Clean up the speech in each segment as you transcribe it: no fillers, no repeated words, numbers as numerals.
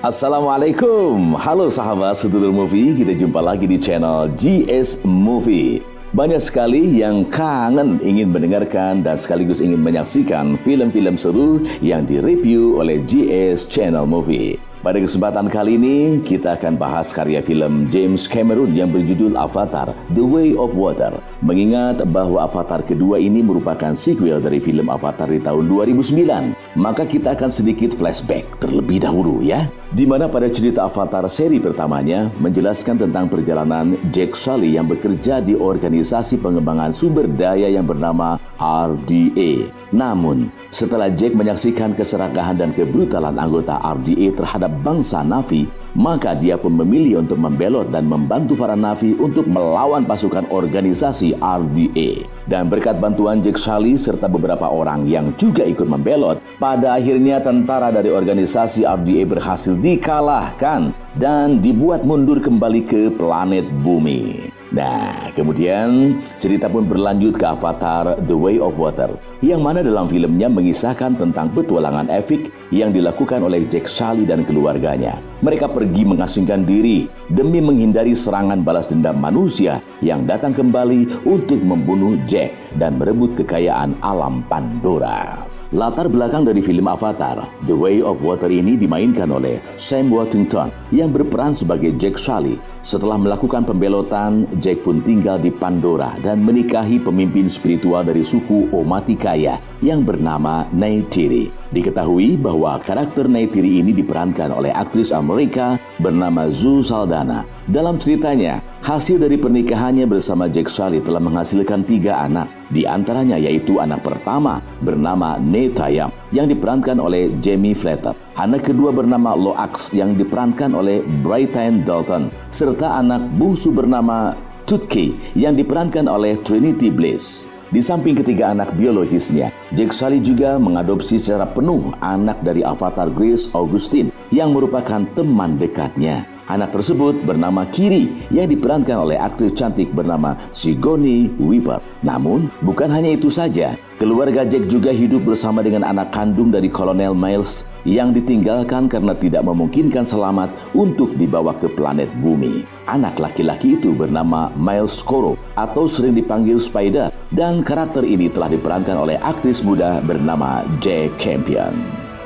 Assalamualaikum, halo sahabat sedulur movie, kita jumpa lagi di channel GS Movie. Banyak sekali yang kangen ingin mendengarkan dan sekaligus ingin menyaksikan film-film seru yang direview oleh GS Channel Movie. Pada kesempatan kali ini, kita akan bahas karya film James Cameron yang berjudul Avatar: The Way of Water. Mengingat bahwa Avatar kedua ini merupakan sequel dari film Avatar di tahun 2009, maka kita akan sedikit flashback terlebih dahulu ya. Di mana pada cerita Avatar seri pertamanya menjelaskan tentang perjalanan Jack Sully yang bekerja di organisasi pengembangan sumber daya yang bernama RDA. Namun, setelah Jack menyaksikan keserakahan dan kebrutalan anggota RDA terhadap bangsa Na'vi, maka dia pun memilih untuk membelot dan membantu para Na'vi untuk melawan pasukan organisasi RDA. Dan berkat bantuan Jack Sully serta beberapa orang yang juga ikut membelot, pada akhirnya tentara dari organisasi RDA berhasil dikalahkan dan dibuat mundur kembali ke planet bumi. Nah, kemudian cerita pun berlanjut ke Avatar: The Way of Water, yang mana dalam filmnya mengisahkan tentang petualangan epik yang dilakukan oleh Jack Sully dan keluarganya. Mereka pergi mengasingkan diri demi menghindari serangan balas dendam manusia yang datang kembali untuk membunuh Jack dan merebut kekayaan alam Pandora. Latar belakang dari film Avatar: The Way of Water ini dimainkan oleh Sam Worthington yang berperan sebagai Jack Sully. Setelah melakukan pembelotan, Jack pun tinggal di Pandora dan menikahi pemimpin spiritual dari suku Omaticaya yang bernama Neytiri. Diketahui bahwa karakter Neytiri ini diperankan oleh aktris Amerika bernama Zoe Saldana. Dalam ceritanya, hasil dari pernikahannya bersama Jack Sully telah menghasilkan 3 anak. Di antaranya yaitu anak pertama bernama Netayam yang diperankan oleh Jamie Flatter. Anak kedua bernama Lo'ak yang diperankan oleh Brighton Dalton. Serta anak bungsu bernama Tutki yang diperankan oleh Trinity Bliss. Di samping ketiga anak biologisnya, Jack Sully juga mengadopsi secara penuh anak dari Avatar Grace Augustine yang merupakan teman dekatnya. Anak tersebut bernama Kiri yang diperankan oleh aktris cantik bernama Sigourney Weaver. Namun, bukan hanya itu saja. Keluarga Jack juga hidup bersama dengan anak kandung dari Kolonel Miles yang ditinggalkan karena tidak memungkinkan selamat untuk dibawa ke planet bumi. Anak laki-laki itu bernama Miles Koro atau sering dipanggil Spider, dan karakter ini telah diperankan oleh aktris muda bernama Jack Campion.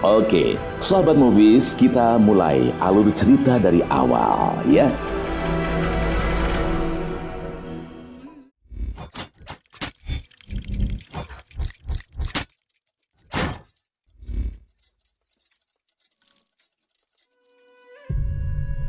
Oke, sahabat movies, kita mulai alur cerita dari awal ya.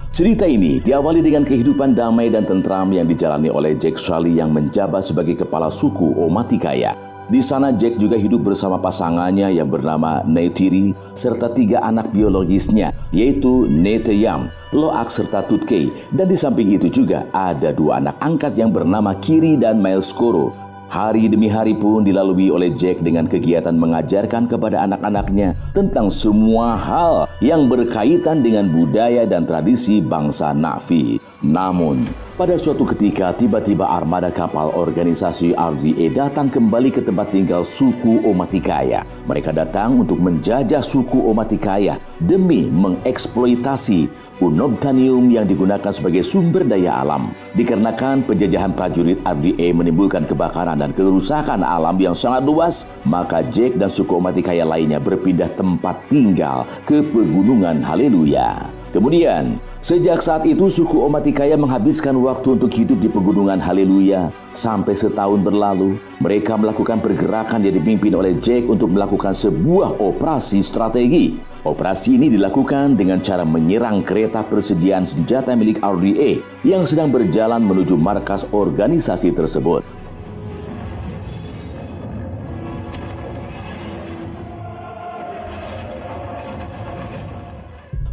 Cerita ini diawali dengan kehidupan damai dan tentram yang dijalani oleh Jack Sully yang menjabat sebagai kepala suku Omaticaya. Di sana Jack juga hidup bersama pasangannya yang bernama Neytiri serta 3 anak biologisnya yaitu Netayam, Lo'ak serta Tutki, dan di samping itu juga ada 2 anak angkat yang bernama Kiri dan Miles Koro. Hari demi hari pun dilalui oleh Jack dengan kegiatan mengajarkan kepada anak-anaknya tentang semua hal yang berkaitan dengan budaya dan tradisi bangsa Na'vi. Namun, pada suatu ketika tiba-tiba armada kapal organisasi RDA datang kembali ke tempat tinggal suku Omaticaya. Mereka datang untuk menjajah suku Omaticaya demi mengeksploitasi unobtainium yang digunakan sebagai sumber daya alam. Dikarenakan penjajahan prajurit RDA menimbulkan kebakaran dan kerusakan alam yang sangat luas, maka Jack dan suku Omaticaya lainnya berpindah tempat tinggal ke pegunungan Haleluya. Kemudian, sejak saat itu suku Omaticaya menghabiskan waktu untuk hidup di pegunungan Haleluya. Sampai setahun berlalu, mereka melakukan pergerakan yang dipimpin oleh Jack untuk melakukan sebuah operasi strategi. Operasi ini dilakukan dengan cara menyerang kereta persediaan senjata milik RDA yang sedang berjalan menuju markas organisasi tersebut.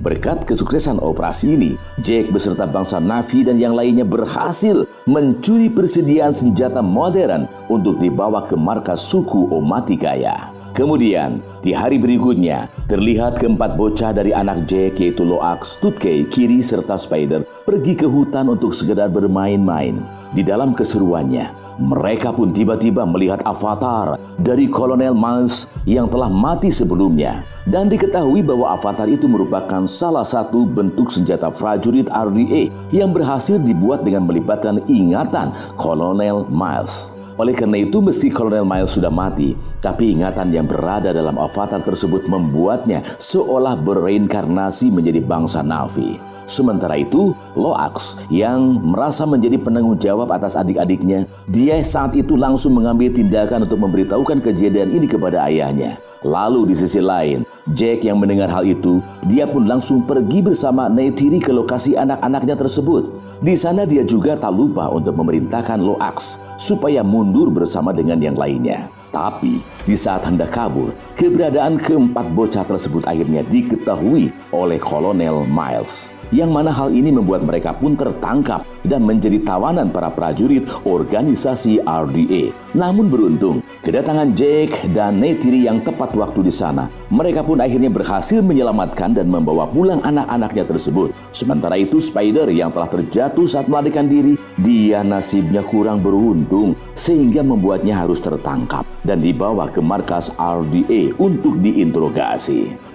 Berkat kesuksesan operasi ini, Jack beserta bangsa Na'vi dan yang lainnya berhasil mencuri persediaan senjata modern untuk dibawa ke markas suku Omaticaya. Kemudian, di hari berikutnya, terlihat keempat bocah dari anak Jack yaitu Lo'ak, Tutki, Kiri, serta Spider pergi ke hutan untuk sekedar bermain-main. Di dalam keseruannya, mereka pun tiba-tiba melihat avatar dari Kolonel Miles yang telah mati sebelumnya. Dan diketahui bahwa avatar itu merupakan salah satu bentuk senjata prajurit RDA yang berhasil dibuat dengan melibatkan ingatan Kolonel Miles. Oleh karena itu, meski Kolonel Miles sudah mati, tapi ingatan yang berada dalam avatar tersebut membuatnya seolah bereinkarnasi menjadi bangsa Na'vi. Sementara itu, Loax yang merasa menjadi penanggung jawab atas adik-adiknya, dia saat itu langsung mengambil tindakan untuk memberitahukan kejadian ini kepada ayahnya. Lalu di sisi lain, Jack yang mendengar hal itu, dia pun langsung pergi bersama Neytiri ke lokasi anak-anaknya tersebut. Di sana dia juga tak lupa untuk memerintahkan Loax supaya mundur bersama dengan yang lainnya. Tapi di saat hendak kabur, keberadaan keempat bocah tersebut akhirnya diketahui oleh Kolonel Miles. Yang mana hal ini membuat mereka pun tertangkap dan menjadi tawanan para prajurit organisasi RDA. Namun beruntung, kedatangan Jack dan Neytiri yang tepat waktu di sana, mereka pun akhirnya berhasil menyelamatkan dan membawa pulang anak-anaknya tersebut. Sementara itu Spider yang telah terjatuh saat melarikan diri, dia nasibnya kurang beruntung sehingga membuatnya harus tertangkap dan dibawa ke markas RDA untuk diinterogasi.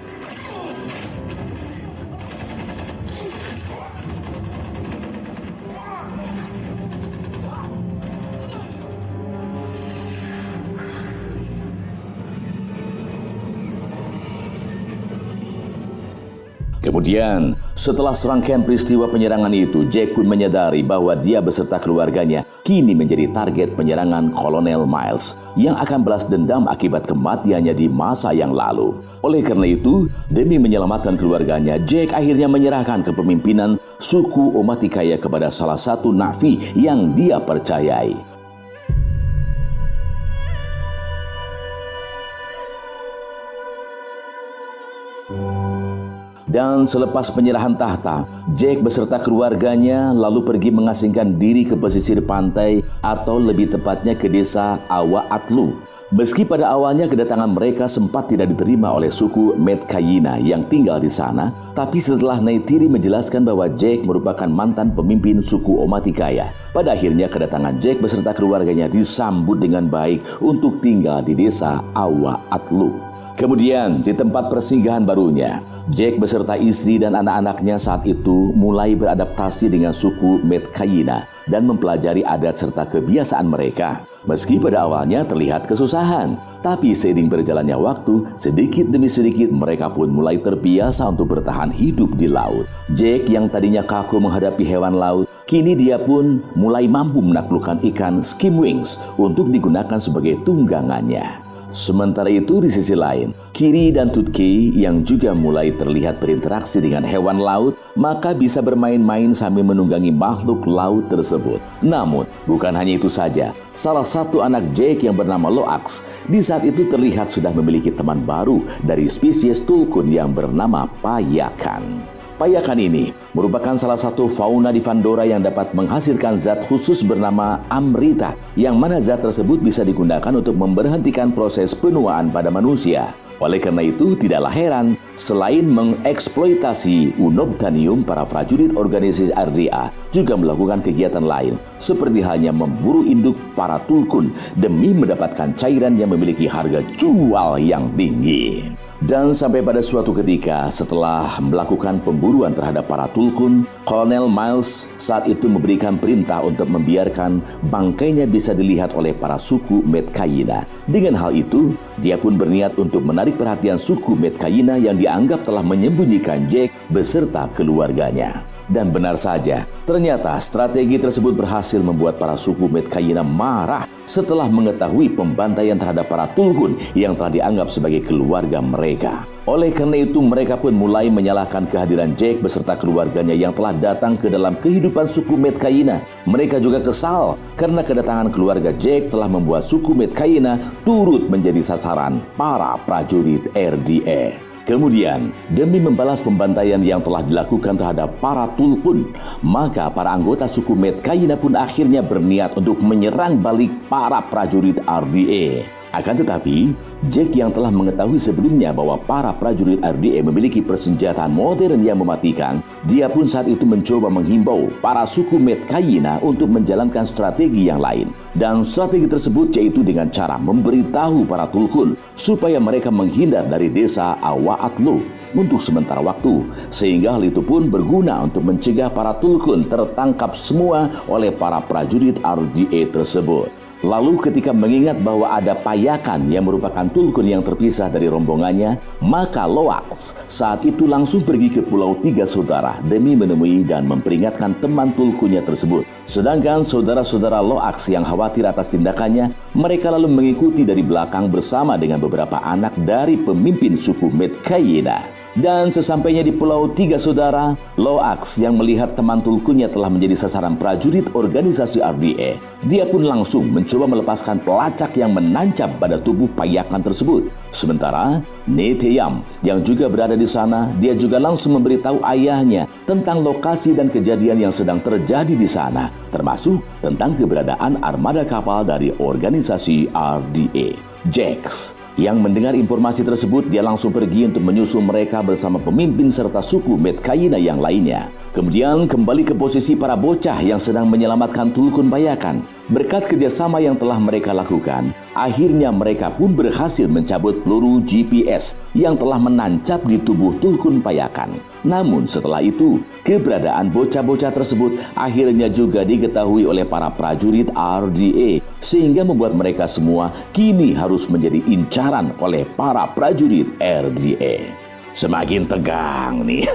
Kemudian, setelah serangkaian peristiwa penyerangan itu, Jack pun menyadari bahwa dia beserta keluarganya kini menjadi target penyerangan Kolonel Miles yang akan balas dendam akibat kematiannya di masa yang lalu. Oleh karena itu, demi menyelamatkan keluarganya, Jack akhirnya menyerahkan kepemimpinan suku Omaticaya kepada salah satu Na'vi yang dia percayai. Dan selepas penyerahan tahta, Jack beserta keluarganya lalu pergi mengasingkan diri ke pesisir pantai atau lebih tepatnya ke desa Awa Atlu. Meski pada awalnya kedatangan mereka sempat tidak diterima oleh suku Metkayina yang tinggal di sana, tapi setelah Neytiri menjelaskan bahwa Jack merupakan mantan pemimpin suku Omaticaya, pada akhirnya kedatangan Jack beserta keluarganya disambut dengan baik untuk tinggal di desa Awa Atlu. Kemudian di tempat persinggahan barunya, Jack beserta istri dan anak-anaknya saat itu mulai beradaptasi dengan suku Metkayina dan mempelajari adat serta kebiasaan mereka. Meski pada awalnya terlihat kesusahan, tapi seiring berjalannya waktu, sedikit demi sedikit mereka pun mulai terbiasa untuk bertahan hidup di laut. Jack yang tadinya kaku menghadapi hewan laut, kini dia pun mulai mampu menaklukkan ikan skimwings untuk digunakan sebagai tunggangannya. Sementara itu di sisi lain, Kiri dan Tutki yang juga mulai terlihat berinteraksi dengan hewan laut, maka bisa bermain-main sambil menunggangi makhluk laut tersebut. Namun, bukan hanya itu saja, salah satu anak Jack yang bernama Loax, di saat itu terlihat sudah memiliki teman baru dari spesies Tulkun yang bernama Payakan. Payakan ini merupakan salah satu fauna di Pandora yang dapat menghasilkan zat khusus bernama Amrita, yang mana zat tersebut bisa digunakan untuk memberhentikan proses penuaan pada manusia. Oleh karena itu, tidaklah heran, selain mengeksploitasi unobtainium, para prajurit organisasi RDA juga melakukan kegiatan lain, seperti halnya memburu induk para Tulkun demi mendapatkan cairan yang memiliki harga jual yang tinggi. Dan sampai pada suatu ketika, setelah melakukan pemburuan terhadap para Tulkun, Kolonel Miles saat itu memberikan perintah untuk membiarkan bangkainya bisa dilihat oleh para suku Metkayina. Dengan hal itu, dia pun berniat untuk menarik perhatian suku Metkayina yang dianggap telah menyembunyikan Jack beserta keluarganya. Dan benar saja, ternyata strategi tersebut berhasil membuat para suku Metkayina marah setelah mengetahui pembantaian terhadap para Tulkun yang telah dianggap sebagai keluarga mereka. Oleh karena itu, mereka pun mulai menyalahkan kehadiran Jack beserta keluarganya yang telah datang ke dalam kehidupan suku Metkayina. Mereka juga kesal karena kedatangan keluarga Jack telah membuat suku Metkayina turut menjadi sasaran para prajurit RDA. Kemudian, demi membalas pembantaian yang telah dilakukan terhadap para Tulkun, maka para anggota suku Metkayina pun akhirnya berniat untuk menyerang balik para prajurit RDA. Akan tetapi, Jack yang telah mengetahui sebelumnya bahwa para prajurit RDA memiliki persenjataan modern yang mematikan, dia pun saat itu mencoba menghimbau para suku Metkayina untuk menjalankan strategi yang lain. Dan strategi tersebut yaitu dengan cara memberitahu para Tulkun supaya mereka menghindar dari desa Awa-Atlu untuk sementara waktu, sehingga hal itu pun berguna untuk mencegah para Tulkun tertangkap semua oleh para prajurit RDA tersebut. Lalu ketika mengingat bahwa ada Payakan yang merupakan Tulkun yang terpisah dari rombongannya, maka Loax saat itu langsung pergi ke Pulau Tiga Saudara demi menemui dan memperingatkan teman Tulkunnya tersebut. Sedangkan saudara-saudara Loax yang khawatir atas tindakannya, mereka lalu mengikuti dari belakang bersama dengan beberapa anak dari pemimpin suku Metkayina. Dan sesampainya di Pulau Tiga Saudara, Loax yang melihat teman Tulkunnya telah menjadi sasaran prajurit organisasi RDA, dia pun langsung mencoba melepaskan pelacak yang menancap pada tubuh Payakan tersebut. Sementara Neteyam yang juga berada di sana, dia juga langsung memberitahu ayahnya tentang lokasi dan kejadian yang sedang terjadi di sana, termasuk tentang keberadaan armada kapal dari organisasi RDA. Jax yang mendengar informasi tersebut, dia langsung pergi untuk menyusul mereka bersama pemimpin serta suku Metkayina yang lainnya. Kemudian kembali ke posisi para bocah yang sedang menyelamatkan Tulkun Payakan. Berkat kerjasama yang telah mereka lakukan, akhirnya mereka pun berhasil mencabut peluru GPS yang telah menancap di tubuh Tulkun Payakan. Namun setelah itu, keberadaan bocah-bocah tersebut akhirnya juga diketahui oleh para prajurit RDA, sehingga membuat mereka semua kini harus menjadi incaran oleh para prajurit RDA. Semakin tegang nih.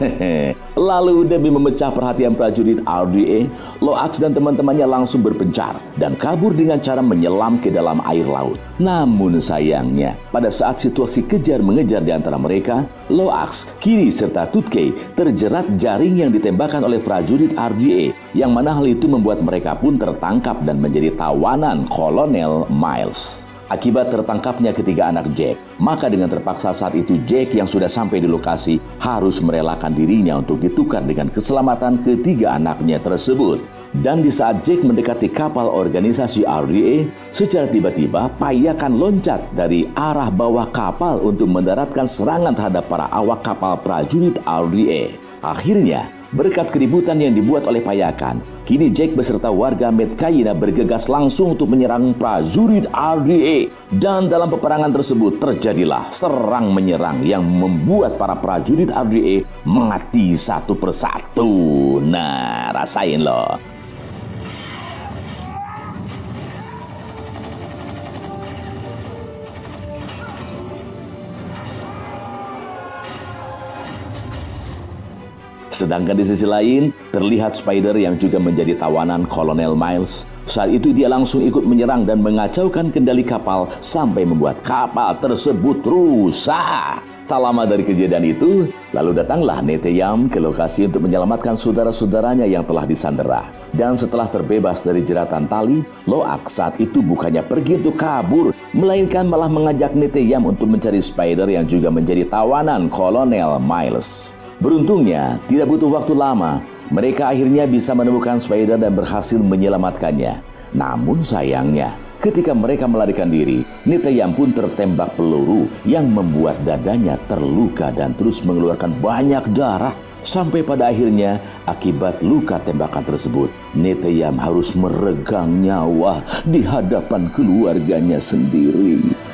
Lalu demi memecah perhatian prajurit RDA, Loax dan teman-temannya langsung berpencar dan kabur dengan cara menyelam ke dalam air laut. Namun sayangnya, pada saat situasi kejar mengejar di antara mereka, Loax, Kiri serta Tutkey terjerat jaring yang ditembakkan oleh prajurit RDA, yang mana hal itu membuat mereka pun tertangkap dan menjadi tawanan Kolonel Miles. Akibat tertangkapnya ketiga anak Jack, maka dengan terpaksa saat itu Jack yang sudah sampai di lokasi harus merelakan dirinya untuk ditukar dengan keselamatan ketiga anaknya tersebut. Dan di saat Jack mendekati kapal organisasi RDA, secara tiba-tiba Payakan loncat dari arah bawah kapal untuk mendaratkan serangan terhadap para awak kapal prajurit RDA. Akhirnya, berkat keributan yang dibuat oleh Payakan, kini Jack beserta warga Metkayina bergegas langsung untuk menyerang prajurit RDA. Dan dalam peperangan tersebut terjadilah serang menyerang yang membuat para prajurit RDA mati satu persatu. Nah, rasain loh. Sedangkan di sisi lain, terlihat Spider yang juga menjadi tawanan Kolonel Miles. Saat itu dia langsung ikut menyerang dan mengacaukan kendali kapal sampai membuat kapal tersebut rusak. Tak lama dari kejadian itu, lalu datanglah Neteyam ke lokasi untuk menyelamatkan saudara-saudaranya yang telah disandera. Dan setelah terbebas dari jeratan tali, Loax saat itu bukannya pergi untuk kabur, melainkan malah mengajak Neteyam untuk mencari Spider yang juga menjadi tawanan Kolonel Miles. Beruntungnya, tidak butuh waktu lama, mereka akhirnya bisa menemukan Spider dan berhasil menyelamatkannya. Namun sayangnya, ketika mereka melarikan diri, Neteyam pun tertembak peluru yang membuat dadanya terluka dan terus mengeluarkan banyak darah. Sampai pada akhirnya, akibat luka tembakan tersebut, Neteyam harus meregang nyawa di hadapan keluarganya sendiri.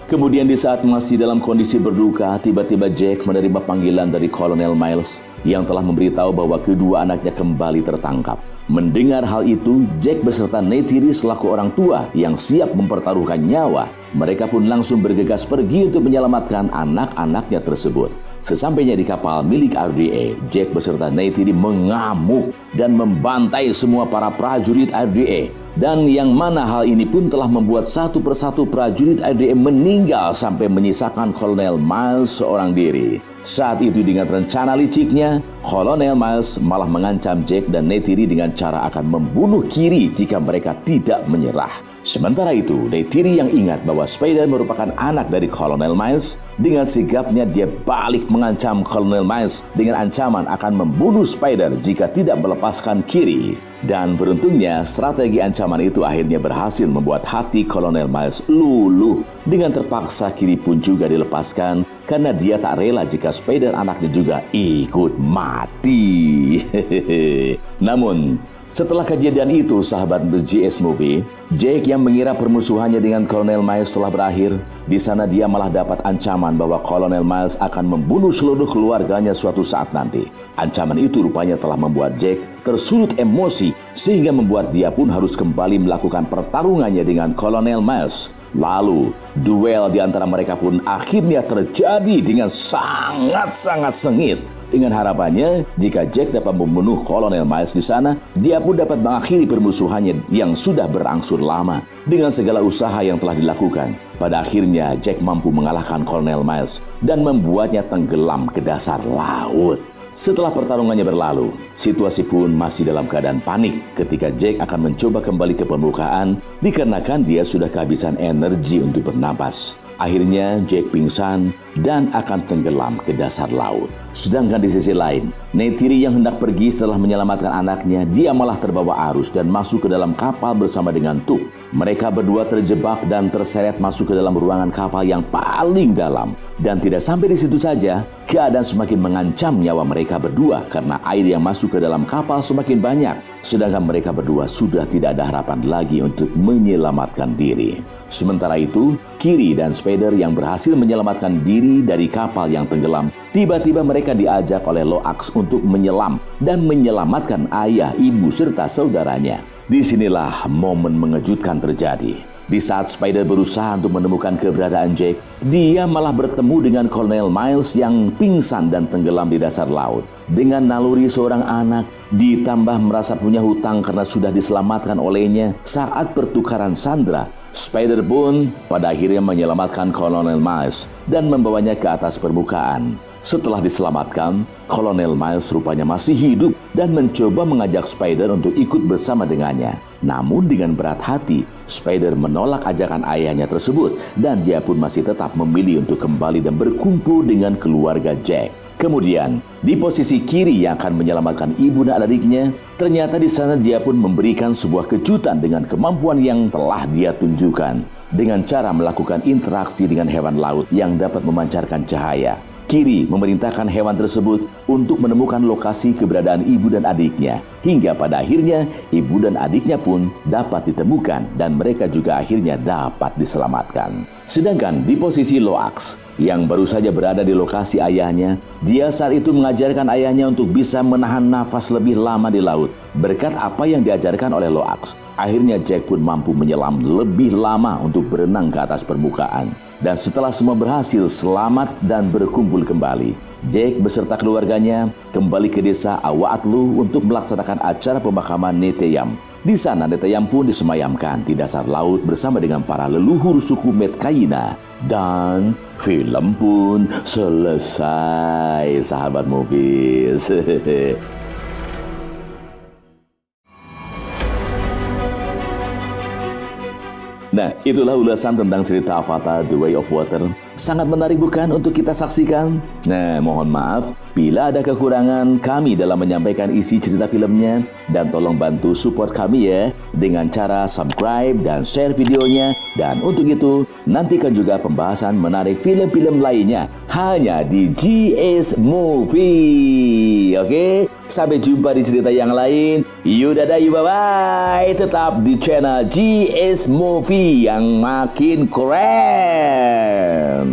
Kemudian di saat masih dalam kondisi berduka, tiba-tiba Jack menerima panggilan dari Kolonel Miles yang telah memberitahu bahwa kedua anaknya kembali tertangkap. Mendengar hal itu, Jack beserta Neytiri selaku orang tua yang siap mempertaruhkan nyawa, mereka pun langsung bergegas pergi untuk menyelamatkan anak-anaknya tersebut. Sesampainya di kapal milik RDA, Jack beserta Neytiri mengamuk dan membantai semua para prajurit RDA. Dan yang mana hal ini pun telah membuat satu persatu prajurit IDM meninggal sampai menyisakan Kolonel Miles seorang diri. Saat itu dengan rencana liciknya, Kolonel Miles malah mengancam Jack dan Neytiri dengan cara akan membunuh Kiri jika mereka tidak menyerah. Sementara itu, Neytiri yang ingat bahwa Spider merupakan anak dari Kolonel Miles, dengan sigapnya dia balik mengancam Kolonel Miles dengan ancaman akan membunuh Spider jika tidak melepaskan Kiri. Dan beruntungnya, strategi ancaman itu akhirnya berhasil membuat hati Kolonel Miles luluh. Dengan terpaksa Kiri pun juga dilepaskan karena dia tak rela jika Spider anaknya juga ikut mati. Namun, setelah kejadian itu, sahabat GS Movie, Jack yang mengira permusuhannya dengan Kolonel Miles telah berakhir, di sana dia malah dapat ancaman bahwa Kolonel Miles akan membunuh seluruh keluarganya suatu saat nanti. Ancaman itu rupanya telah membuat Jack tersulut emosi sehingga membuat dia pun harus kembali melakukan pertarungannya dengan Kolonel Miles. Lalu, duel di antara mereka pun akhirnya terjadi dengan sangat-sangat sengit. Dengan harapannya, jika Jack dapat membunuh Kolonel Miles di sana, dia pun dapat mengakhiri permusuhannya yang sudah berangsur lama. Dengan segala usaha yang telah dilakukan, pada akhirnya Jack mampu mengalahkan Kolonel Miles dan membuatnya tenggelam ke dasar laut. Setelah pertarungannya berlalu, situasi pun masih dalam keadaan panik ketika Jack akan mencoba kembali ke permukaan dikarenakan dia sudah kehabisan energi untuk bernapas. Akhirnya Jack pingsan dan akan tenggelam ke dasar laut. Sedangkan di sisi lain, Neytiri yang hendak pergi setelah menyelamatkan anaknya, dia malah terbawa arus dan masuk ke dalam kapal bersama dengan Tuk. Mereka berdua terjebak dan terseret masuk ke dalam ruangan kapal yang paling dalam. Dan tidak sampai di situ saja, keadaan semakin mengancam nyawa mereka berdua karena air yang masuk ke dalam kapal semakin banyak. Sedangkan mereka berdua sudah tidak ada harapan lagi untuk menyelamatkan diri. Sementara itu, Kiri dan Spider yang berhasil menyelamatkan diri dari kapal yang tenggelam, tiba-tiba mereka diajak oleh Loax untuk menyelam dan menyelamatkan ayah, ibu, serta saudaranya. Disinilah momen mengejutkan terjadi. Di saat Spider berusaha untuk menemukan keberadaan Jack, dia malah bertemu dengan Kolonel Miles yang pingsan dan tenggelam di dasar laut. Dengan naluri seorang anak, ditambah merasa punya hutang karena sudah diselamatkan olehnya saat pertukaran sandera, Spider pun pada akhirnya menyelamatkan Kolonel Miles dan membawanya ke atas permukaan. Setelah diselamatkan, Kolonel Miles rupanya masih hidup dan mencoba mengajak Spider untuk ikut bersama dengannya. Namun dengan berat hati, Spider menolak ajakan ayahnya tersebut dan dia pun masih tetap memilih untuk kembali dan berkumpul dengan keluarga Jack. Kemudian, di posisi Kiri yang akan menyelamatkan ibu dan adiknya, ternyata di sana dia pun memberikan sebuah kejutan dengan kemampuan yang telah dia tunjukkan dengan cara melakukan interaksi dengan hewan laut yang dapat memancarkan cahaya. Kiri memerintahkan hewan tersebut untuk menemukan lokasi keberadaan ibu dan adiknya. Hingga pada akhirnya, ibu dan adiknya pun dapat ditemukan dan mereka juga akhirnya dapat diselamatkan. Sedangkan di posisi Loax, yang baru saja berada di lokasi ayahnya, dia saat itu mengajarkan ayahnya untuk bisa menahan nafas lebih lama di laut. Berkat apa yang diajarkan oleh Loax, akhirnya Jack pun mampu menyelam lebih lama untuk berenang ke atas permukaan. Dan setelah semua berhasil selamat dan berkumpul kembali, Jack beserta keluarganya kembali ke desa Awaatlu untuk melaksanakan acara pemakaman Neteyam. Di sana Neteyam pun disemayamkan di dasar laut bersama dengan para leluhur suku Metkayina. Dan film pun selesai, sahabat movies. Nah, itulah ulasan tentang cerita Avatar The Way of Water. Sangat menarik bukan untuk kita saksikan? Nah, mohon maaf bila ada kekurangan kami dalam menyampaikan isi cerita filmnya. Dan tolong bantu support kami ya dengan cara subscribe dan share videonya. Dan untuk itu, nantikan juga pembahasan menarik film-film lainnya hanya di GS Movie. Oke? Sampai jumpa di cerita yang lain. Dadah, bye-bye. Tetap di channel GS Movie yang makin keren.